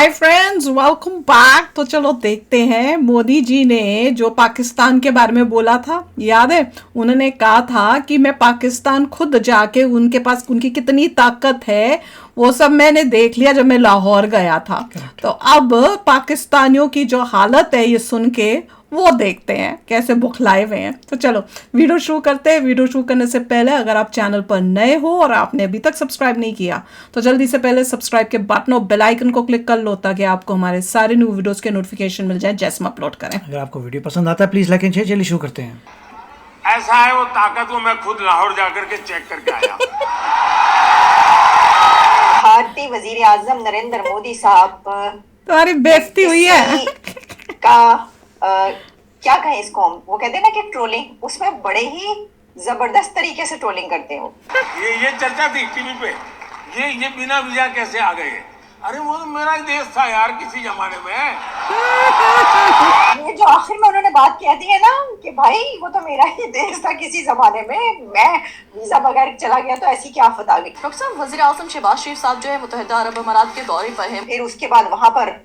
Hi friends, welcome back. तो चलो देखते हैं मोदी जी ने जो पाकिस्तान के बारे में बोला था, याद है? उन्होंने कहा था कि मैं पाकिस्तान खुद जाके उनके पास उनकी कितनी ताकत है वो सब मैंने देख लिया जब मैं लाहौर गया था। तो अब पाकिस्तानियों की जो हालत है ये सुन के वो देखते हैं कैसे बुखलाए हुए हैं। तो चलो वीडियो शुरू करते हैं। वीडियो शुरू करने से पहले अगर आप चैनल पर नए हो और आपने अभी तक सब्सक्राइब नहीं किया तो जल्दी से पहले सब्सक्राइब के बटन और बेल आइकन को क्लिक कर लो ताकि आपको हमारे सारे न्यू वीडियोस के नोटिफिकेशन मिल जाए जैसे हम अपलोड करें। अगर आपको वीडियो पसंद आता है प्लीज लाइक एंड शेयर। चलिए शुरू करते हैं। ऐसा है वो ताकत, वो मैं खुद लाहौर जाकर के चेक करके आया। भारतीय वजीर आजम नरेंद्र मोदी साहब तुम्हारी बेइज्जती हुई है का क्या कहें इसको हम, वो कहते हैं ना कि ट्रोलिंग, उसमें बड़े ही जबरदस्त तरीके से ट्रोलिंग करते हैं वो। ये चर्चा थी टीवी पे, ये बिना वीजा कैसे आ गए? अरे वो तो मेरा ही देश था यार किसी जमाने में। ये जो आखिर में उन्होंने बात कह दी है ना कि भाई वो तो मेरा ही देश था किसी जमाने में, मैं वीजा बगैर चला गया तो ऐसी क्या आफत आ गई। डॉक्टर साहब, वजीर आजम शहबाज शरीफ साहब जो है मुत्तहिदा अरब अमारात के दौरे पर हैं। फिर उसके बाद वहां पर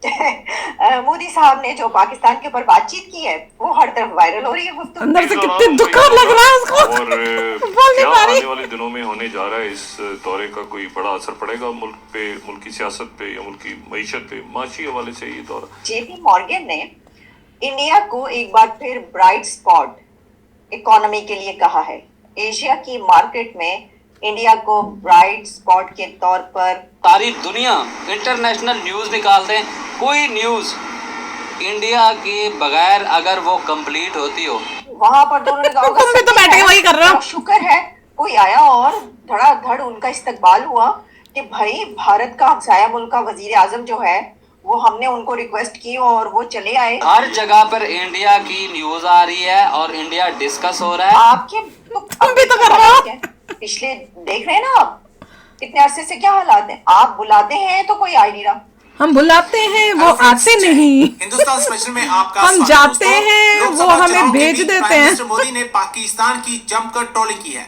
मोदी साहब ने जो पाकिस्तान के ऊपर बातचीत की है वो हर तरफ वायरल हो रही है। गुफ्तगू अंदर से कितने दुख लग रहा है उसको और बोल नहीं क्या पा रही। आने वाले दिनों में होने जा रहा है, इस दौरे का कोई बड़ा असर पड़ेगा मुल्क पे, मुल्क की सियासत पे या मुल्क की मईशत पे, माशी हवाले से ये दौरा? जेपी मॉर्गन ने इंडिया को एक बार फिर ब्राइट स्पॉट इकोनॉमी के लिए कहा है। एशिया की मार्केट में इंडिया को ब्राइट स्पॉट के तौर पर सारी दुनिया इंटरनेशनल न्यूज़ निकाल दें, कोई न्यूज़ इंडिया के बगैर अगर वो कंप्लीट होती हो, वहां पर दोनों ने कहा होगा तुम भी तो बैठ के वही कर रहे हो। शुक्र है कोई आया और धड़ाधड़ उनका इस्तकबाल हुआ कि भाई भारत का हमसाया मुल्क का वजीर आजम जो है वो हमने उनको रिक्वेस्ट की और वो चले आए। हर जगह पर इंडिया की न्यूज़ आ रही है और इंडिया डिस्कस हो रहा है। आपके तुम भी तो कर रहे हो। पिछले देख रहे हैं ना आप कितने अरसे से क्या हालात हैं। आप बुलाते हैं तो कोई आ ही नहीं रहा, हम बुलाते हैं वो आते नहीं, हिंदुस्तान स्पेशल में आपका हम स्वागत। जाते दोस्तों, हैं लोकसभा वो हमें चुनाव के भेज बीच देते प्राइम हैं। मिनिस्टर मोदी ने पाकिस्तान की जमकर ट्रोलिंग की है।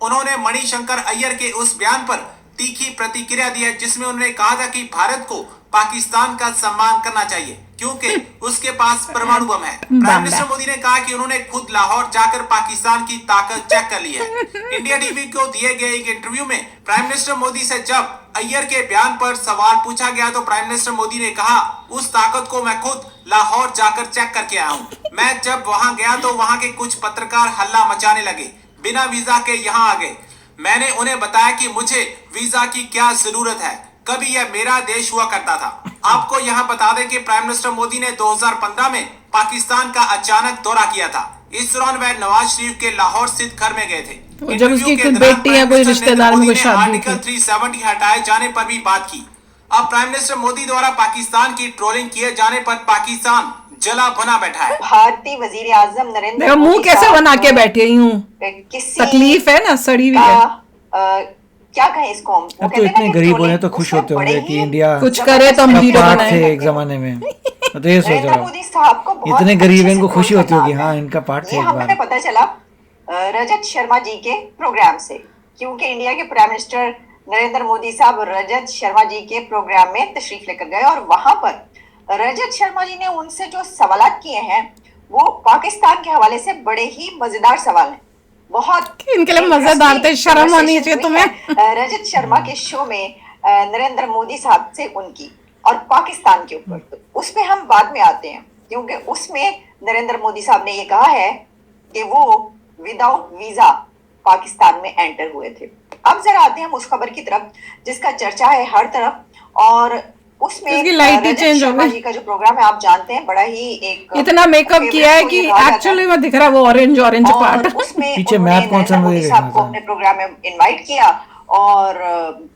उन्होंने मणिशंकर अय्यर के उस बयान पर तीखी प्रतिक्रिया दी है जिसमें उन्होंने कहा था कि भारत को पाकिस्तान का सम्मान करना चाहिए क्योंकि उसके पास परमाणु बम है। प्राइम मिनिस्टर मोदी ने कहा कि उन्होंने खुद लाहौर जाकर पाकिस्तान की ताकत चेक कर ली है। इंडिया टीवी को दिए गए एक इंटरव्यू में प्राइम मिनिस्टर मोदी से जब अय्यर के बयान पर सवाल पूछा गया तो प्राइम मिनिस्टर मोदी ने कहा, उस ताकत को मैं खुद लाहौर जाकर चेक करके आया हूँ। मैं जब वहां गया तो वहां के कुछ पत्रकार हल्ला मचाने लगे, बिना वीजा के यहाँ आ गए। मैंने उन्हें बताया कि मुझे वीजा की क्या जरूरत है, कभी यह मेरा देश हुआ करता था। आपको यहाँ बता दें कि प्राइम मिनिस्टर मोदी ने 2015 में पाकिस्तान का अचानक दौरा किया था। इस दौरान वह नवाज शरीफ के लाहौर स्थित घर में गए थे। जब उसकी कोई बेटी या कोई रिश्तेदार में कोई शादी थी। आर्टिकल 370 हटाए जाने पर भी बात की। अब प्राइम मिनिस्टर मोदी द्वारा पाकिस्तान की ट्रोलिंग किए जाने पर पाकिस्तान जला बना बैठा है। भारतीय वजीर आजम नरेंद्र देखो मुंह कैसे बना के बैठे हूँ, किसी तकलीफ है ना, सड़ी हुई है। क्या कहें इसको हम, वो अब तो कहते हैं ना इतने कि गरीब ट्रोलिंग, होने तो खुश उसमें होते बड़े होंगे कि ही इंडिया कुछ करे तो हम का हीरो पार्ट बनाए। थे एक जमाने में। तो ये सोच नरेंद्र रहा हूँ मोदी साहब को बहुत इतने गरीब अच्छे हैं, इनको से खुशी होती होगी, आता हाँ है। इनका पार्ट थे ये एक हमें बार। पता चला रजत शर्मा जी के प्रोग्राम से, क्योंकि इंडिया के प्राइम मिनिस्टर नरेंद्र मोदी साहब रजत शर्मा जी के प्रोग्राम में तशरीफ लेकर गए और वहां पर रजत शर्मा जी ने उनसे जो सवालात किए हैं वो पाकिस्तान के हवाले से बड़े ही मजेदार सवाल हैं। बहुत इनके लिए मजेदार थे, शर्म आनी चाहिए तुम्हें। रजत शर्मा के शो में नरेंद्र मोदी साहब से उनकी और पाकिस्तान के ऊपर, तो उस पे हम बाद में आते हैं क्योंकि उसमें नरेंद्र मोदी साहब ने ये कहा है कि वो विदाउट वीजा पाकिस्तान में एंटर हुए थे। अब जरा आते हैं हम उस खबर की तरफ जिसका चर्चा है हर तरफ और उसमें इसकी लाइट ही रजत चेंज हो शर्मा गई। जी का जो प्रोग्राम है आप जानते हैं, बड़ा ही एक इतना मेकअप किया है कि एक्चुअली में दिख रहा है वो ऑरेंज ऑरेंज पार्ट। उसमें पीछे उन्होंने मैप कौन सा नरेंद्र मुझे मोदी साहब देखना को था। अपने प्रोग्राम में इनवाइट किया और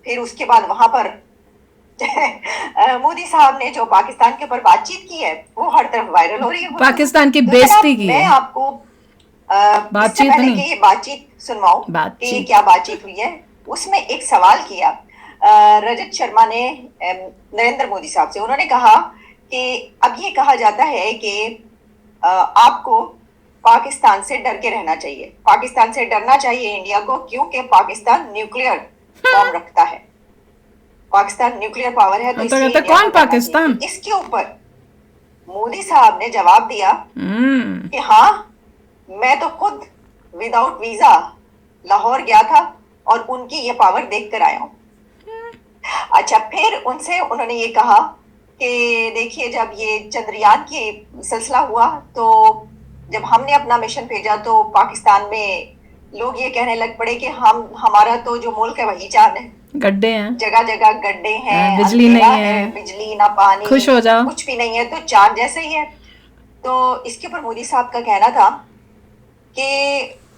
फिर उसके बाद वहां पर मोदी साहब ने जो पाकिस्तान के ऊपर बातचीत की है वो हर तरफ वायरल हो रही है। पाकिस्तान की तो बेइज्जती जनाब, की मैं है। आपको बातचीत इससे पहले नहीं। कि ये बातचीत सुनवाऊं कि बातचीत। क्या बातचीत हुई है, उसमें एक सवाल किया रजत शर्मा ने नरेंद्र मोदी साहब से। उन्होंने कहा कि अब ये कहा जाता है कि आपको पाकिस्तान से डर के रहना चाहिए, पाकिस्तान से डरना चाहिए इंडिया को क्योंकि पाकिस्तान न्यूक्लियर बम रखता है। पाकिस्तान न्यूक्लियर पावर है, तो तो इसलिए कहते इंडिया कौन को करना पाकिस्तान? चाहिए। इसके ऊपर मोदी साहब ने जवाब दिया कि हाँ, मैं तो खुद विदाउट वीजा लाहौर गया था और उनकी ये पावर देख कर आया हूँ। अच्छा, फिर उनसे उन्होंने ये कहा कि देखिए, जब ये चंद्रयान की सिलसिला हुआ तो जब हमने अपना मिशन भेजा तो पाकिस्तान में लोग ये कहने लग पड़े कि हमारा तो जो मुल्क है वही चांद है, गड्ढे हैं, जगह जगह गड्ढे हैं, बिजली अंधेरा नहीं है, बिजली ना पानी, खुश हो जाओ, कुछ भी नहीं है, तो चांद जैसे ही है। तो इसके ऊपर मोदी साहब का कहना था कि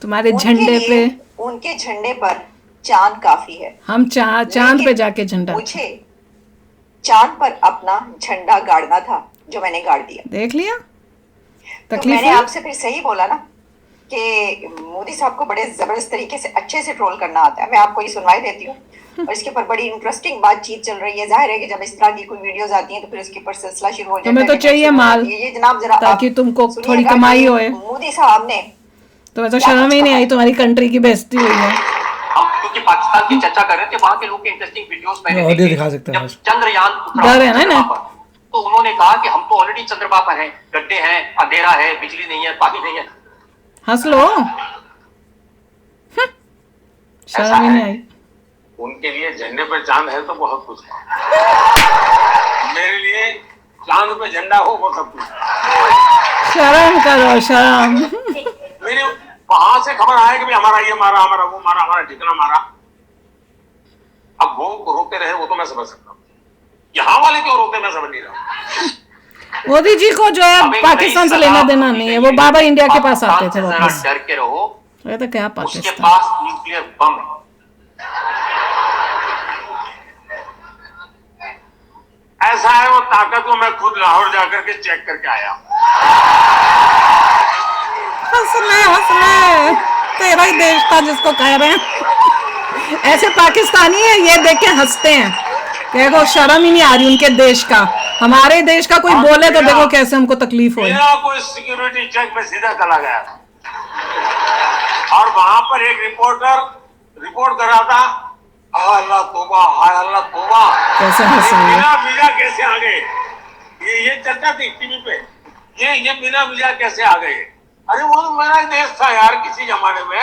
तुम्हारे उनके झंडे लिए, पे, उनके झंडे पर चांद काफी है, हम चांद पे लेकिन जाके झंडा, मुझे चांद पर अपना झंडा गाड़ना था, जो मैंने गाड़ दिया। देख लिया, तो तकलीफ मैंने हुई? आपसे फिर सही बोला ना कि मोदी साहब को बड़े जबरदस्त तरीके से अच्छे से ट्रोल करना आता है। मैं आपको ये सुनवाई देती हूँ और इसके ऊपर बड़ी इंटरेस्टिंग बातचीत चल रही है। जाहिर है कि जब इस तरह की कोई वीडियोस आती हैं तो फिर इसके ऊपर सिलसिला शुरू हो जाता है। तुम्हें तो चाहिए माल, ये जनाब जरा ताकि आप तुमको सुनिएगा थोड़ी कि कमाई होए। मोदी साहब ने तुम्हें तो शर्म ही नहीं आई, तुम्हारी कंट्री की बेइज्जती हुई है। हम क्योंकि पाकिस्तान की चर्चा कर रहे थे, वहां के लोग के इंटरेस्टिंग वीडियोस मैंने ऑडियो देखे। दिखा सकते हैं जब चंद्रयान उतरा डर है ना चंद्रमा ना? पर, तो उन्होंने कहा कि हम तो ऑलरेडी चंद्रमा पर हैं, गड्ढे हैं, अंधेरा है, बिजली नहीं है, पानी नहीं है। हंस लो, शर्म ही नहीं आई। उनके लिए झंडे पे चांद है तो बहुत कुछ है, मेरे लिए चांद पे झंडा हो वो सब कुछ है। शर्म करो, शर्म। मेरे वहां से खबर आया कि भाई हमारा ये मारा, हमारा वो मारा, हमारा ठिकाना मारा। अब वो रोते रहे वो तो मैं समझ सकता हूँ, यहाँ वाले क्यों रोते मैं समझ नहीं रहा। मोदी जी को जो है अब एक पाकिस्तान से नई लेना सलाह देना होनी नहीं है, चाहिए। वो बाबा इंडिया के पास आते थे पाकिस्तान से वापस। जरा डर के रहो, ये तो क्या उसके पाकिस्तान, पास न्यूक्लियर बम है। ऐसा है वो ताकत को मैं खुद लाहौर जाकर के चेक करके आया हूँ। हंस ले, तेरा ही देश था जिसको कह रहे हैं। ऐसे पाकिस्तानी है, ये देख के हंसते हैं, देखो शर्म ही नहीं आ रही उनके देश का। हमारे देश का कोई बोले तो देखो कैसे हमको तकलीफ हो। बिना कोई सिक्योरिटी चेक में सीधा चला गया और वहां पर एक रिपोर्टर रिपोर्ट कर रहा था, अल्लाह तौबा, हाय अल्लाह तौबा, कैसे हंस रही है। बिना वीजा कैसे आ गए? ये चर्चा थी टीवी पे, ये बिना वीजा कैसे आ गए? अरे वो तो मेरा ही देश था यार किसी जमाने में।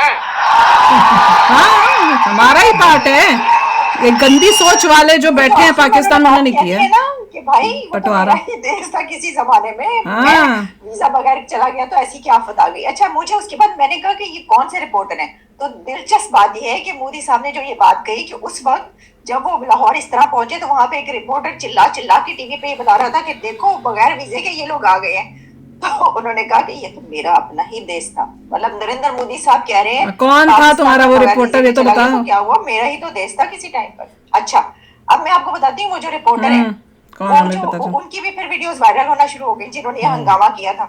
हाँ, हमारा ही पार्ट है। ये गंदी सोच वाले जो बैठे हैं पाकिस्तान में, उन्होंने किया है ना कि भाई वो तो बंटवारा। मेरा ही देश था किसी जमाने में, हाँ। मैं वीजा बगैर चला गया तो ऐसी क्या आफत आ गई। अच्छा, मुझे उसके बाद मैंने कहा कि ये कौन से रिपोर्टर हैं, तो दिलचस्प बात यह है कि मोदी साहब ने जो ये बात कही कि उस वक्त जब वो लाहौर इस तरह पहुंचे तो वहां पे एक रिपोर्टर चिल्ला चिल्ला के टीवी पे ये बता रहा था कि देखो बगैर वीजे के ये लोग आ गए हैं। तो उन्होंने कहा कि ये तो मेरा अपना ही देश था, मतलब नरेंद्र मोदी साहब कह रहे हैं कौन था पाकिस्तान तुम्हारा वो में बगैर रिपोर्टर, वीजे ये तो के चला गया बताओ। क्या हुआ, मेरा ही तो देश था किसी टाइम पर। अच्छा, अब मैं आपको बताती हूँ वो जो रिपोर्टर है कौन वो हमें जो पता चला। उनकी भी फिर वीडियोस वायरल होना शुरू हो गई जिन्होंने ये हंगामा किया था।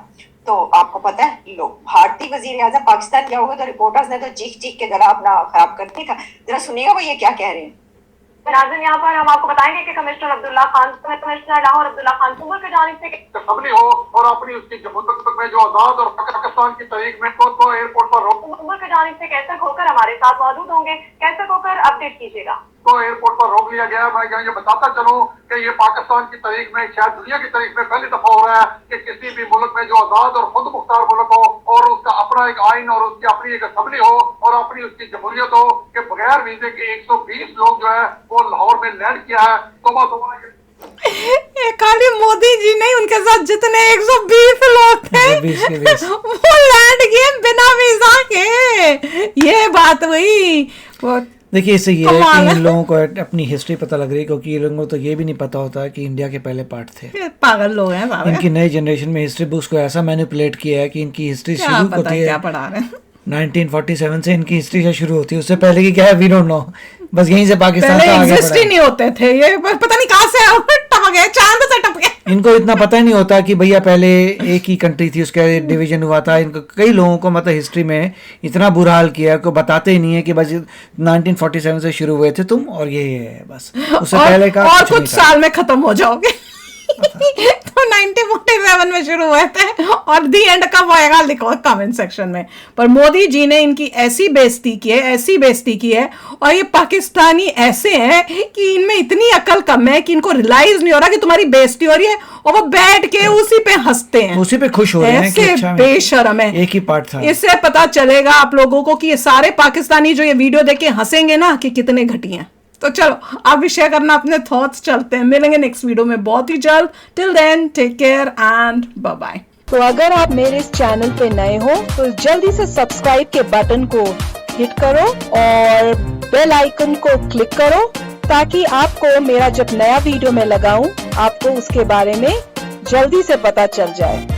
तो आपको पता है लोग भारतीय वजीर आजम पाकिस्तान गया होगा तो रिपोर्टर्स ने तो चीख चीख के गला अपना खराब कर दिया था। जरा सुनिएगा वो ये क्या कह रहे हैं। नाज़रीन, यहाँ पर हम आपको बताएंगे कि कमिश्नर अब्दुल्ला खान, कमिश्नर लाहौर अब्दुल्ला खान सुमर की जानिब से तसल्ली हो और अपनी उसकी जमहूरियत में जो आजाद और पाकिस्तान की तारीख में तो एयरपोर्ट पर रोक, सुमर की जानिब से कैसर खोकर हमारे साथ मौजूद होंगे। कैसर खोकर अपडेट कीजिएगा। तो एयरपोर्ट पर रोक लिया गया। मैं ये बताता चलूं कि ये पाकिस्तान की तारीख में, शायद दुनिया की तारीख में पहली दफा हो रहा है कि किसी भी मुल्क में जो आजाद और खुद मुख्तार मुल्क हो और उसका अपना एक आइन और उसकी अपनी एक असेंबली हो और अपनी उसकी जमहूरियत हो, कि बगैर वीजे के 120 लोग जो है वो लाहौर में लैंड किया है। ये खाली मोदी जी नहीं, उनके साथ जितने 120 लोग थे 120 के 20 वो लैंड किए बिना वीजा के। ये बात हुई। वो देखिए, इससे ये है कमाल कि है। इन लोगों को अपनी हिस्ट्री पता लग रही है, क्योंकि ये लोगों को तो ये भी नहीं पता होता कि इंडिया के पहले पार्ट थे। ये पागल लोग हैं सारे। इनकी नई जनरेशन में हिस्ट्री बुक्स को ऐसा मैनिपुलेट किया है कि इनकी हिस्ट्री क्या शुरू पता होती क्या है पढ़ा रहे हैं। 1947 से इनकी हिस्ट्री से शुरू होती है। उससे पहले की क्या है वी डोंट नो, बस यहीं से पाकिस्तान पहले का आगे एग्जिस्ट बढ़ा ही है। नहीं होते थे ये, पता नहीं कहाँ से टप गए, चांद से टप गए। इनको इतना पता ही नहीं होता कि भैया पहले एक ही कंट्री थी, उसका डिवीजन हुआ था। इनको कई लोगों को मतलब हिस्ट्री में इतना बुरा हाल किया को बताते ही नहीं है कि बस 1947 से शुरू हुए थे तुम और ये है बस, उससे पहले का और कुछ नहीं कुछ था। साल में खत्म हो जाओगे। तो 1947 में शुरू हुए थे और दी एंड कब होएगा लिखो कमेंट सेक्शन में। पर मोदी जी ने इनकी ऐसी बेइज्जती की है और ये पाकिस्तानी ऐसे हैं कि इनमें इतनी अकल कम है कि इनको रियलाइज नहीं हो रहा कि तुम्हारी बेइज्जती हो रही है और वो बैठ के उसी पे हंसते हैं, उसी पे खुश हो रहे हैं कि ऐसे अच्छा बेशर्म है। एक ही पार्ट था। इससे पता चलेगा आप लोगों को कि ये सारे पाकिस्तानी जो ये वीडियो देख के हंसेंगे ना कि कितने घटिया। तो चलो आप भी शेयर करना अपने थॉट्स, चलते हैं, मिलेंगे नेक्स्ट वीडियो में बहुत ही जल्द। Till then take care and bye bye. तो अगर आप मेरे इस चैनल पे नए हो तो जल्दी से सब्सक्राइब के बटन को हिट करो और बेल आइकन को क्लिक करो ताकि आपको मेरा जब नया वीडियो मैं लगाऊं आपको उसके बारे में जल्दी से पता चल जाए।